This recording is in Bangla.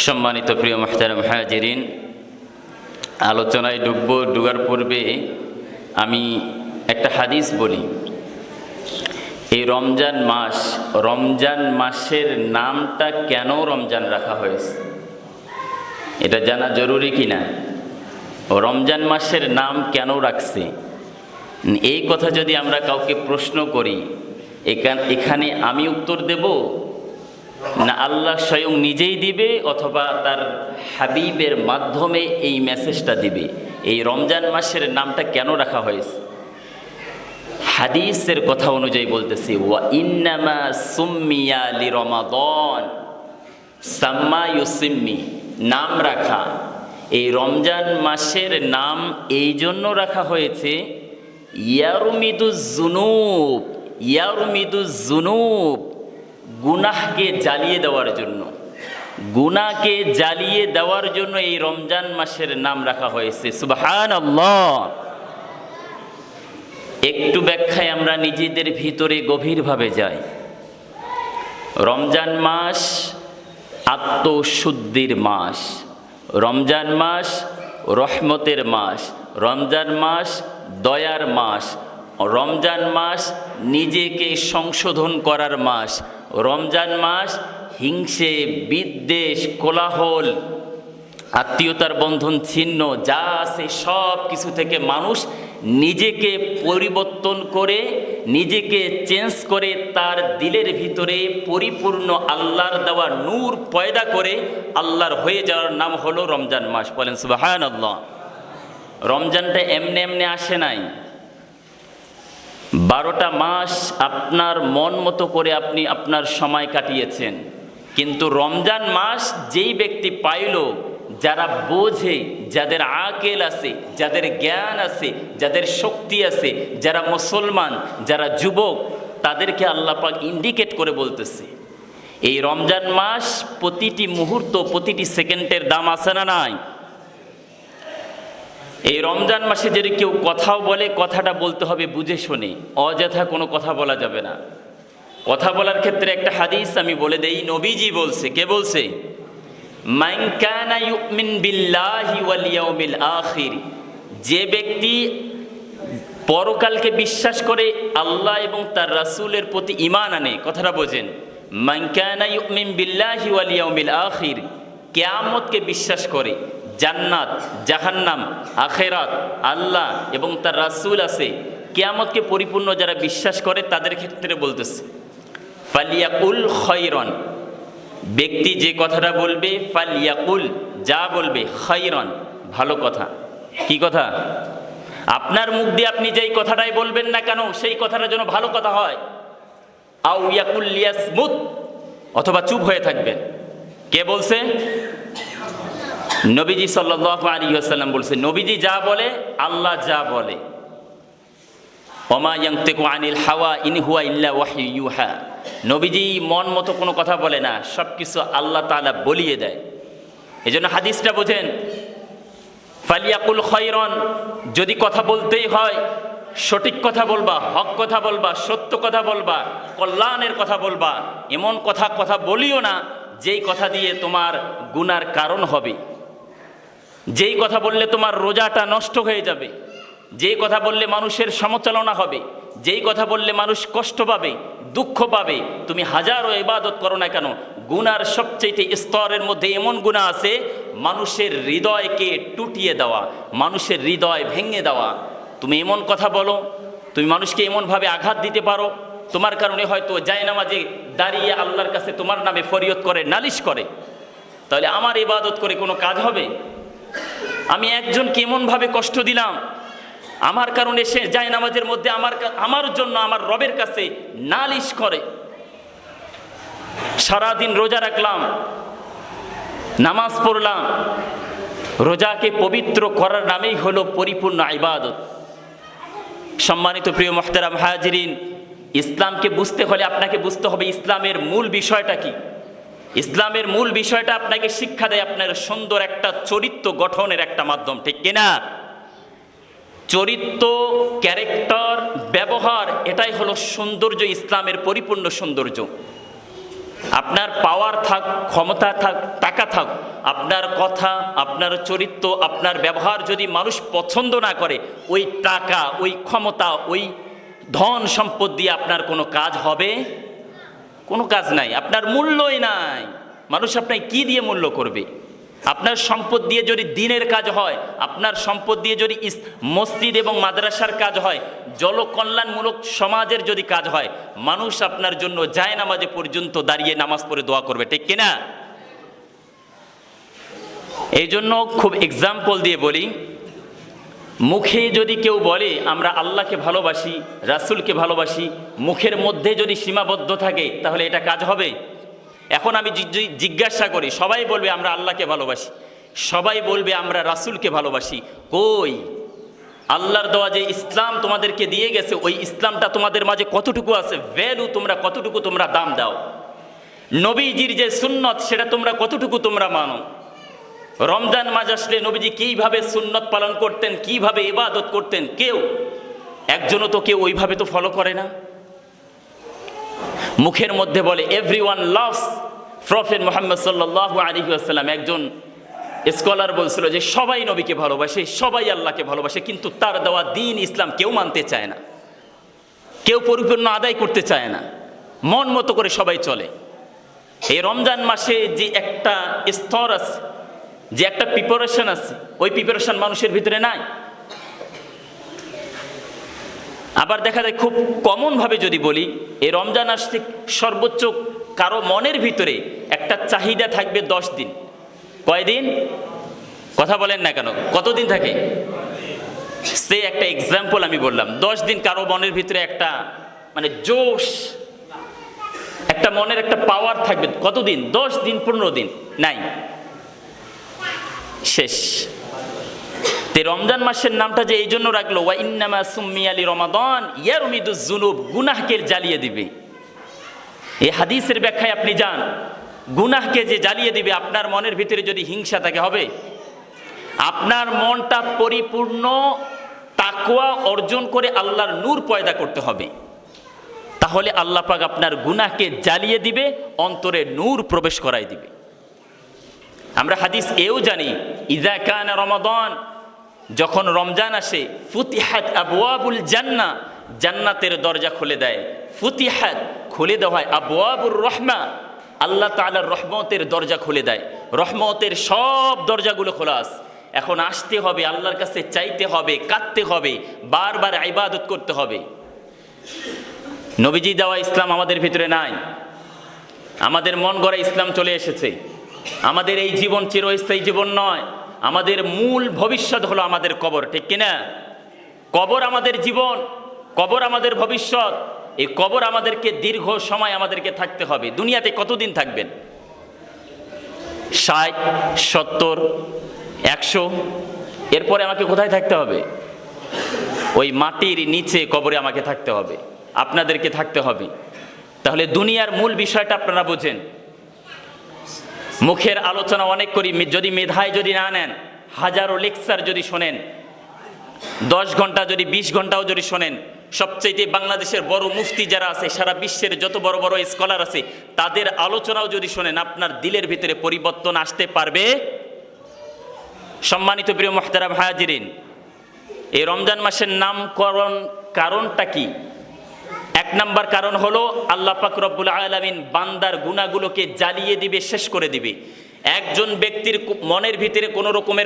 সম্মানিত প্রিয় মুহতারাম হাজিরিন, আলোচনায় ঢুকার পূর্বে আমি একটা হাদিস বলি। এই রমজান মাসের নামটা কেন রমজান রাখা হয়েছে এটা জানা জরুরি কিনা? রমজান মাসের নাম কেন রাখছে এই কথা যদি আমরা কাউকে প্রশ্ন করি, এখানে আমি উত্তর দেব না আল্লাহ স্বয়ং নিজেই দিবে, অথবা তার হাবিবের মাধ্যমে এই মেসেজটা দিবে? এই রমজান মাসের নামটা কেন রাখা হয়েছে? হাদিসের কথা অনুযায়ী বলতেছি, ওয়া ইন্নামা সুম্মিয়া লিরমাদান সাম্মা ইউসিম্মি, নাম রাখা। এই রমজান মাসের নাম এই জন্য রাখা হয়েছে ইয়ারমিদুজ জুনুব, গুনাহকে জ্বালিয়ে দেওয়ার জন্য। গুনাহকে জ্বালিয়ে দেওয়ার জন্য এই রমজান মাসের নাম রাখা হয়েছে। সুবহানাল্লাহ। একটু ব্যাখ্যায় আমরা নিজেদের ভিতরে গভীরভাবে যাই। রমজান মাস আত্মশুদ্ধির মাস, রমজান মাস রহমতের মাস, রমজান মাস দয়ার মাস, রমজান মাস নিজেকে সংশোধন করার মাস, রমজান মাস হিংসে, বিদ্বেষ, কোলাহল, আত্মীয়তার বন্ধন ছিন্ন যা আছে সব কিছু থেকে মানুষ নিজেকে পরিবর্তন করে, নিজেকে চেঞ্জ করে, তার দিলের ভিতরে পরিপূর্ণ আল্লাহর দেওয়া নূর পয়দা করে আল্লাহর হয়ে যাওয়ার নাম হলো রমজান মাস। বলেন সুবহানাল্লাহ। রমজানটা এমনি আসে নাই। 12টা মাস আপনার মন মতো করে আপনি আপনার সময় কাটিয়েছেন, কিন্তু রমজান মাস যেই ব্যক্তি পাইল, যারা বোঝে, যাদের আকেল আছে, যাদের জ্ঞান আছে, যাদের শক্তি আছে, যারা মুসলমান, যারা যুবক, তাদেরকে আল্লাহ পাক ইন্ডিকেট করে বলতেছে এই রমজান মাস প্রতিটি মুহূর্ত, প্রতিটি সেকেন্ডের দাম আছে না নাই? এই রমজান মাসে যদি কেউ কথাও বলে, কথাটা বলতে হবে বুঝে শুনে, অযথা কোনো কথা বলা যাবে না। কথা বলার ক্ষেত্রে একটা হাদিস আমি বলে দেই, নবীজি বলছে। কে বলছে? মান কানা ইউমিন বিল্লাহি ওয়াল ইয়াউমিল আখির, যে ব্যক্তি পরকালকে বিশ্বাস করে, আল্লাহ এবং তার রাসূলের প্রতি ঈমান আনে। কথাটা বোঝেন। মান কানা ইউমিন বিল্লাহি ওয়াল ইয়াউমিল আখির, কিয়ামতকে বিশ্বাস করে, জান্নাত, জাহান্নাম, আখিরাত, আল্লাহ এবং তার রাসূল আছে, কিয়ামতকে পরিপূর্ণ যারা বিশ্বাস করে তাদের ক্ষেত্রে বলতেছে ফালিয়াকুল খায়রান, ব্যক্তি যে কথাটা বলবে, ফালিয়াকুল, যা বলবে, খায়রান, ভালো কথা। কি কথা? আপনার মুখ দিয়ে আপনি যেই কথাটাই বলবেন না কেন, সেই কথাটা যেন ভালো কথা হয়। আও ইয়াকুল লিয়াসমুত, অথবা চুপ হয়ে থাকবেন। কে বলছে? নবীজি সাল্লাল্লাহু আলাইহি ওয়াসাল্লাম বলছে। নবীজি যা বলে, আল্লাহ যা বলে, ওমা ইয়ানতিকু আনিল হাওয়া ইন হুয়া ইল্লা ওয়াহয়ু ইউহা, নবীজি মন মতো কোনো কথা বলে না, সব কিছু আল্লাহ তাআলা বলিয়ে দেয়। এজন্য হাদিসটা বোঝেন, ফালিয়াকুল খায়রান, যদি কথা বলতেই হয় সঠিক কথা বলবা, হক কথা বলবা, সত্য কথা বলবা, কল্যাণের কথা বলবা। এমন কথা বলিও না যেই কথা দিয়ে তোমার গুনার কারণ হবে, যেই কথা বললে তোমার রোজাটা নষ্ট হয়ে যাবে, যেই কথা বললে মানুষের সমালোচনা হবে, যেই কথা বললে মানুষ কষ্ট পাবে, দুঃখ পাবে। তুমি হাজারো ইবাদত করো না কেন, গুনার সবচেয়ে স্তরের মধ্যে এমন গুনাহ আছে মানুষের হৃদয়কে টুটিয়ে দেওয়া, মানুষের হৃদয় ভেঙে দেওয়া। তুমি এমন কথা বলো, তুমি মানুষকে এমনভাবে আঘাত দিতে পারো, তোমার কারণে হয়তো জায়নামাজে দাঁড়িয়ে আল্লাহর কাছে তোমার নামে ফরিয়াদ করে, নালিশ করে। তাহলে আমার ইবাদত করে কোনো কাজ হবে? আমি একজনকে এমনভাবে কষ্ট দিলাম, আমার কারণে সে জায়নামাজের মধ্যে আমার জন্য আমার রবের কাছে নালিশ করে। সারাদিন রোজা রাখলাম, নামাজ পড়লাম, রোজাকে পবিত্র করার নামেই হলো পরিপূর্ণ ইবাদত। সম্মানিত প্রিয় মুহতারাম হাজিরিন, ইসলামকে বুঝতে হলে আপনাকে বুঝতে হবে ইসলামের মূল বিষয়টা কি। ইসলামের মূল বিষয়টা আপনাকে শিক্ষা দেয় আপনার সুন্দর একটা চরিত্র গঠনের একটা মাধ্যম, ঠিক কিনা? চরিত্র, ক্যারেক্টার, ব্যবহার, এটাই হলো সৌন্দর্য, ইসলামের পরিপূর্ণ সৌন্দর্য। আপনার পাওয়ার থাক, ক্ষমতা থাক, টাকা থাক, আপনার কথা, আপনার চরিত্র, আপনার ব্যবহার যদি মানুষ পছন্দ না করে, ওই টাকা, ওই ক্ষমতা, ওই ধন সম্পদ দিয়ে আপনার কোনো কাজ হবে? কোনো কাজ নাই, আপনার মূল্যই নাই। মানুষ আপনাকে কি দিয়ে মূল্য করবে? আপনার সম্পদ দিয়ে যদি দিনের কাজ হয়, আপনার সম্পদ দিয়ে যদি মসজিদ এবং মাদ্রাসার কাজ হয়, জনকল্যাণমূলক সমাজের যদি কাজ হয়, মানুষ আপনার জন্য জায়নামাজে পর্যন্ত দাঁড়িয়ে নামাজ পড়ে দোয়া করবে, ঠিক কিনা? এই জন্য খুব এক্সাম্পল দিয়ে বলি, মুখে যদি কেউ বলে আমরা আল্লাহকে ভালোবাসি, রাসূলকে ভালোবাসি, মুখের মধ্যে যদি সীমাবদ্ধ থাকে, তাহলে এটা কাজ হবে? এখন আমি জিজ্ঞাসা করি, সবাই বলবে আমরা আল্লাহকে ভালোবাসি, সবাই বলবে আমরা রাসূলকে ভালোবাসি, কই আল্লাহর দেওয়া যে ইসলাম তোমাদেরকে দিয়ে গেছে, ওই ইসলামটা তোমাদের মাঝে কতটুকু আছে, ভ্যালু তোমরা কতটুকু তোমরা দাম দাও? নবীজির যে সুন্নত, সেটা তোমরা কতটুকু তোমরা মানো? রমজান মাস আসলে নবীজি কিভাবে সুন্নত পালন করতেন, কিভাবে ইবাদত করতেন, কেউ একজনও তো কেউ ওইভাবে তো ফলো করে না। মুখের মধ্যে বলে এভরিওয়ান লাভস প্রফেট মুহাম্মদ সাল্লাল্লাহু আলাইহি ওয়াসাল্লাম। একজন স্কলার বলছিল যে সবাই নবীকে ভালোবাসে, সবাই আল্লাহকে ভালোবাসে, কিন্তু তার দেওয়া দ্বীন ইসলাম কেউ মানতে চায় না, কেউ পরিপূর্ণ আদায় করতে চায় না, মন মতো করে সবাই চলে। এই রমজান মাসে যে একটা স্তর আছে, যে একটা প্রিপারেশন আছে, ওই প্রিপারেশন মানুষের ভিতরে নাই। আবার দেখা যায় খুব কমন ভাবে যদি বলি, এই রমজান আসতে সর্বোচ্চ কারো মনের ভিতরে একটা চাহিদা থাকবে 10 দিন। কয়দিন? কথা বলেন না কেন, কতদিন থাকে? সে একটা এক্সাম্পল আমি বললাম, 10 দিন কারো মনের ভিতরে একটা মানে জোশ, একটা মনের একটা পাওয়ার থাকবে। কতদিন? 10 দিন, 15 দিন নাই, শেষ। তে রমজান মাসের নামটা যে এই জন্য রাখলো, ওয়া ইন্নামা সুম্মিয়া লিরমাদান ইয়ারমিদুজ যুনুব, গুনাহকে জ্বালিয়ে দিবে। এই হাদিসের ব্যাখ্যায় আপনি যান, গুনাহকে যে জ্বালিয়ে দিবে, আপনার মনের ভিতরে যদি হিংসা থাকে হবে? আপনার মনটা পরিপূর্ণ তাকওয়া অর্জন করে আল্লাহর নূর পয়দা করতে হবে, তাহলে আল্লাহ পাক আপনার গুনাহকে জ্বালিয়ে দিবে, অন্তরে নূর প্রবেশ করাই দিবে। আমরা হাদিস এও জানি, ইযা কানা রমাদান, যখন রমজান আসে, ফুতিহাত আবওয়াবুল জান্নাহ, জান্নাতের দরজা খুলে দেয়। ফুতিহাত, খুলে দেওয়া হয়। আবওয়াবুর রহমা, আল্লাহ তাআলার রহমতের দরজা খুলে দেয়। রহমতের সব দরজাগুলো খোলা আছে। এখন আসতে হবে, আল্লাহর কাছে চাইতে হবে, কাঁদতে হবে, বারবার ইবাদত করতে হবে। নবীজি দেওয়া ইসলাম আমাদের ভিতরে নাই, আমাদের মন গড়া ইসলাম চলে এসেছে। আমাদের এই জীবন চিরস্থায়ী জীবন নয়, আমাদের মূল ভবিষ্যৎ হলো আমাদের কবর, ঠিক কিনা? কবর আমাদের জীবন, কবর আমাদের ভবিষ্যৎ। এই কবর আমাদেরকে দীর্ঘ সময় আমাদেরকে থাকতে হবে। দুনিয়াতে কতদিন থাকবেন? 60, 70, 100, এরপরে আমাকে কোথায় থাকতে হবে? ওই মাটির নিচে কবরে আমাকে থাকতে হবে, আপনাদেরকে থাকতে হবে। তাহলে দুনিয়ার মূল বিষয়টা আপনারা বোঝেন। মুখের আলোচনা অনেক করি, যদি মেধায় যদি না নেন, হাজারো লেকচার যদি শোনেন, 10 ঘন্টা যদি 20 ঘন্টাও যদি শোনেন, সবচেয়ে বাংলাদেশের বড় মুফতি যারা আছে, সারা বিশ্বের যত বড় বড় স্কলার আছে, তাদের আলোচনাও যদি শোনেন, আপনার দিলের ভিতরে পরিবর্তন আসতে পারবে? সম্মানিত প্রিয় মুহতারাম হাজিরিন, এই রমজান মাসের নামকরণ কারণটা কি? 1 নাম্বার কারণ হলো আল্লাহ পাক রব্বুল আলামিন বান্দার গুনাহগুলোকে জ্বালিয়ে দিবে, শেষ করে দিবে। একজন ব্যক্তির মনের ভিতরে কোনো রকমের